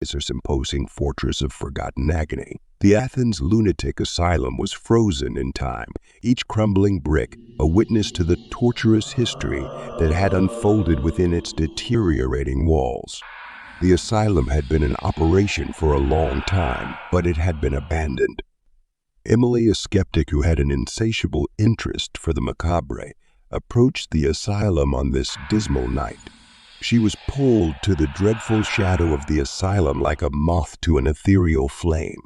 is a imposing fortress of forgotten agony. The Athens Lunatic Asylum was frozen in time, each crumbling brick a witness to the torturous history that had unfolded within its deteriorating walls. The asylum had been in operation for a long time, but it had been abandoned. Emily, a skeptic who had an insatiable interest for the macabre, approached the asylum on this dismal night. She was pulled to the dreadful shadow of the asylum like a moth to an ethereal flame.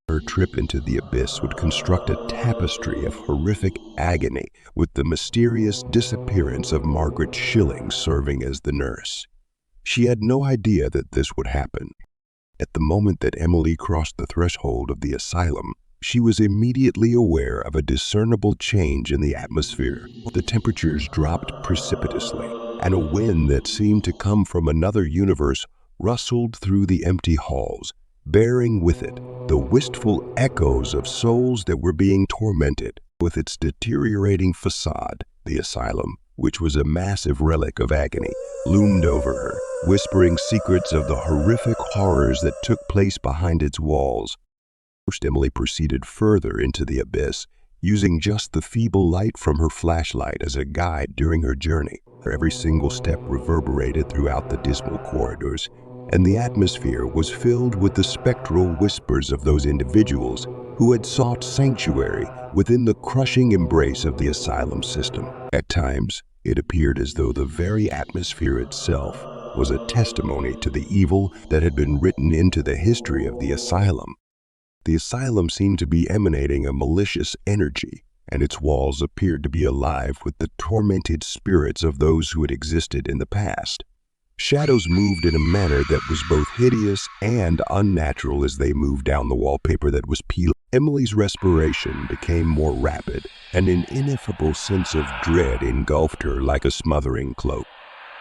Her trip into the abyss would construct a tapestry of horrific agony, with the mysterious disappearance of Margaret Schilling serving as the nurse. She had no idea that this would happen. At the moment that Emily crossed the threshold of the asylum, she was immediately aware of a discernible change in the atmosphere. The temperatures dropped precipitously, and a wind that seemed to come from another universe rustled through the empty halls, bearing with it the wistful echoes of souls that were being tormented. With its deteriorating facade, the asylum, which was a massive relic of agony, loomed over her, whispering secrets of the horrific horrors that took place behind its walls. Emily proceeded further into the abyss, using just the feeble light from her flashlight as a guide during her journey. Every single step reverberated throughout the dismal corridors, and the atmosphere was filled with the spectral whispers of those individuals who had sought sanctuary within the crushing embrace of the asylum system. At times, it appeared as though the very atmosphere itself was a testimony to the evil that had been written into the history of the asylum. The asylum seemed to be emanating a malicious energy, and its walls appeared to be alive with the tormented spirits of those who had existed in the past. Shadows moved in a manner that was both hideous and unnatural as they moved down the wallpaper that was peeling. Emily's respiration became more rapid, and an ineffable sense of dread engulfed her like a smothering cloak.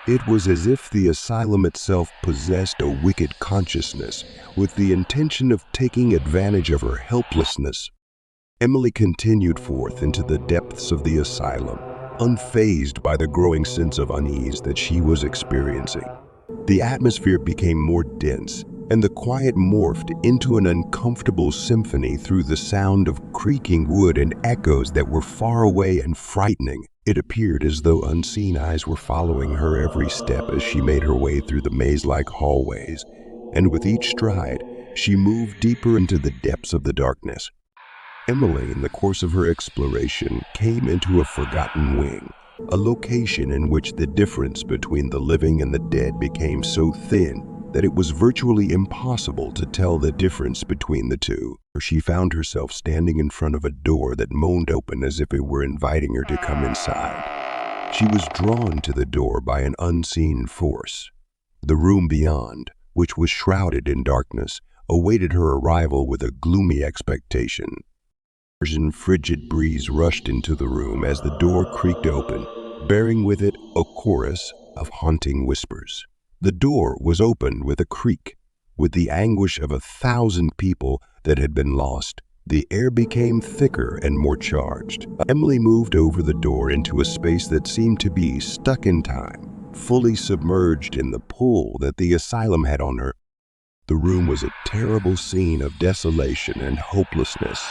It was as if the asylum itself possessed a wicked consciousness, with the intention of taking advantage of her helplessness. Emily continued forth into the depths of the asylum, unfazed by the growing sense of unease that she was experiencing. The atmosphere became more dense, and the quiet morphed into an uncomfortable symphony through the sound of creaking wood and echoes that were far away and frightening. It appeared as though unseen eyes were following her every step as she made her way through the maze-like hallways, and with each stride, she moved deeper into the depths of the darkness. Emily, in the course of her exploration, came into a forgotten wing, a location in which the difference between the living and the dead became so thin that it was virtually impossible to tell the difference between the two. She found herself standing in front of a door that moaned open as if it were inviting her to come inside. She was drawn to the door by an unseen force. The room beyond, which was shrouded in darkness, awaited her arrival with a gloomy expectation. A frigid breeze rushed into the room as the door creaked open, bearing with it a chorus of haunting whispers. The door was opened with a creak. With the anguish of 1,000 people that had been lost, the air became thicker and more charged. Emily moved over the door into a space that seemed to be stuck in time, fully submerged in the pull that the asylum had on her. The room was a terrible scene of desolation and hopelessness.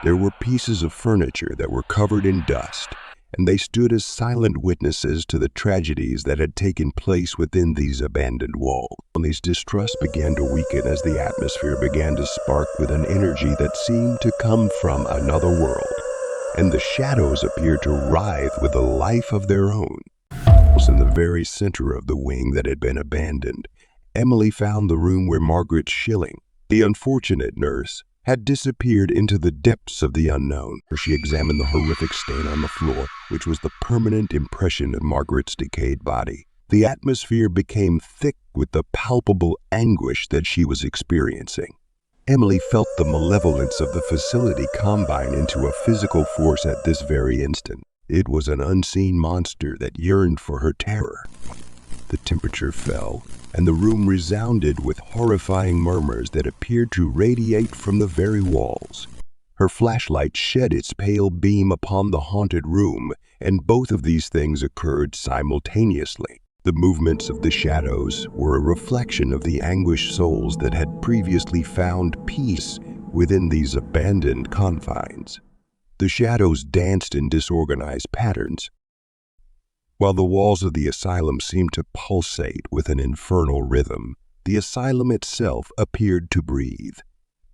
There were pieces of furniture that were covered in dust, and they stood as silent witnesses to the tragedies that had taken place within these abandoned walls. Emily's distrust began to weaken as the atmosphere began to spark with an energy that seemed to come from another world, and the shadows appeared to writhe with a life of their own. In the very center of the wing that had been abandoned, Emily found the room where Margaret Schilling, the unfortunate nurse, had disappeared into the depths of the unknown. She examined the horrific stain on the floor, which was the permanent impression of Margaret's decayed body. The atmosphere became thick with the palpable anguish that she was experiencing. Emily felt the malevolence of the facility combine into a physical force at this very instant. It was an unseen monster that yearned for her terror. The temperature fell, and the room resounded with horrifying murmurs that appeared to radiate from the very walls. Her flashlight shed its pale beam upon the haunted room, and both of these things occurred simultaneously. The movements of the shadows were a reflection of the anguished souls that had previously found peace within these abandoned confines. The shadows danced in disorganized patterns, while the walls of the asylum seemed to pulsate with an infernal rhythm. The asylum itself appeared to breathe.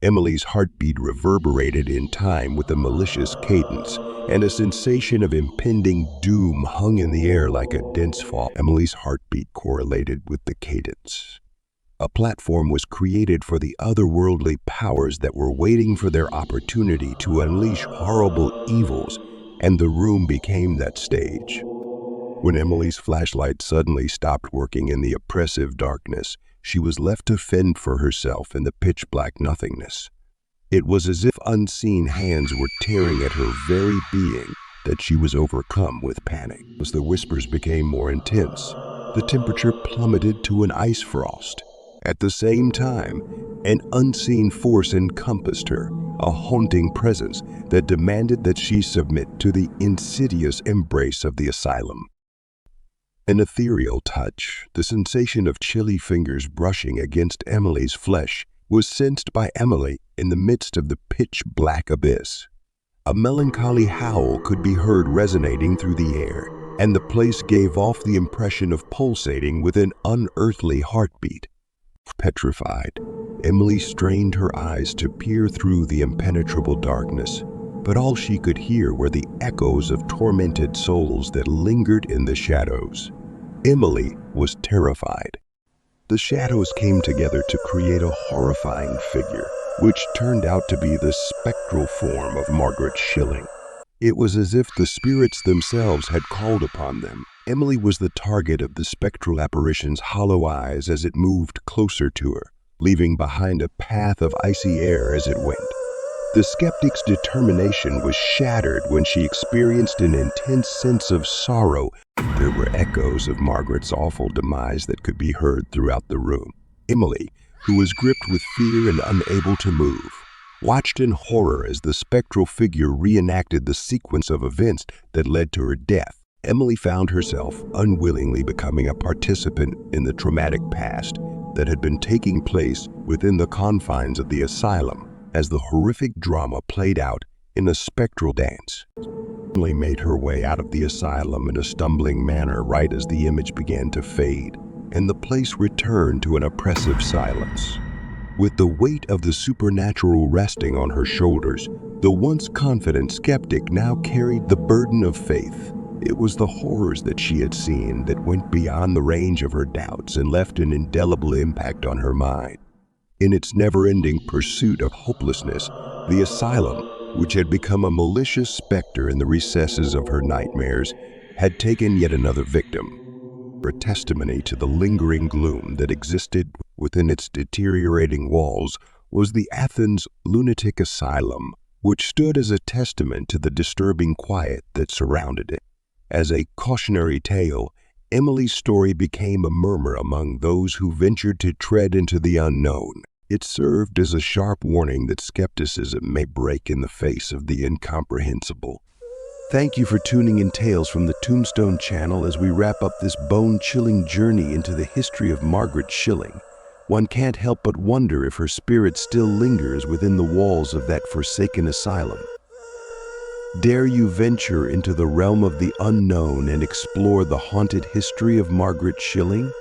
Emily's heartbeat reverberated in time with a malicious cadence, and a sensation of impending doom hung in the air like a dense fog. Emily's heartbeat correlated with the cadence. A platform was created for the otherworldly powers that were waiting for their opportunity to unleash horrible evils, and the room became that stage. When Emily's flashlight suddenly stopped working in the oppressive darkness, she was left to fend for herself in the pitch-black nothingness. It was as if unseen hands were tearing at her very being that she was overcome with panic. As the whispers became more intense, the temperature plummeted to an ice frost. At the same time, an unseen force encompassed her, a haunting presence that demanded that she submit to the insidious embrace of the asylum. An ethereal touch, the sensation of chilly fingers brushing against Emily's flesh, was sensed by Emily in the midst of the pitch-black abyss. A melancholy howl could be heard resonating through the air, and the place gave off the impression of pulsating with an unearthly heartbeat. Petrified, Emily strained her eyes to peer through the impenetrable darkness, but all she could hear were the echoes of tormented souls that lingered in the shadows. Emily was terrified. The shadows came together to create a horrifying figure, which turned out to be the spectral form of Margaret Schilling. It was as if the spirits themselves had called upon them. Emily was the target of the spectral apparition's hollow eyes as it moved closer to her, leaving behind a path of icy air as it went. The skeptic's determination was shattered when she experienced an intense sense of sorrow. There were echoes of Margaret's awful demise that could be heard throughout the room. Emily, who was gripped with fear and unable to move, watched in horror as the spectral figure reenacted the sequence of events that led to her death. Emily found herself unwillingly becoming a participant in the traumatic past that had been taking place within the confines of the asylum, as the horrific drama played out in a spectral dance. Emily made her way out of the asylum in a stumbling manner right as the image began to fade, and the place returned to an oppressive silence. With the weight of the supernatural resting on her shoulders, the once confident skeptic now carried the burden of faith. It was the horrors that she had seen that went beyond the range of her doubts and left an indelible impact on her mind. In its never-ending pursuit of hopelessness, the asylum, which had become a malicious specter in the recesses of her nightmares, had taken yet another victim. A testimony to the lingering gloom that existed within its deteriorating walls was the Athens Lunatic Asylum, which stood as a testament to the disturbing quiet that surrounded it. As a cautionary tale, Emily's story became a murmur among those who ventured to tread into the unknown. It served as a sharp warning that skepticism may break in the face of the incomprehensible. Thank you for tuning in Tales from the Tombstone channel as we wrap up this bone-chilling journey into the history of Margaret Schilling. One can't help but wonder if her spirit still lingers within the walls of that forsaken asylum. Dare you venture into the realm of the unknown and explore the haunted history of Margaret Schilling?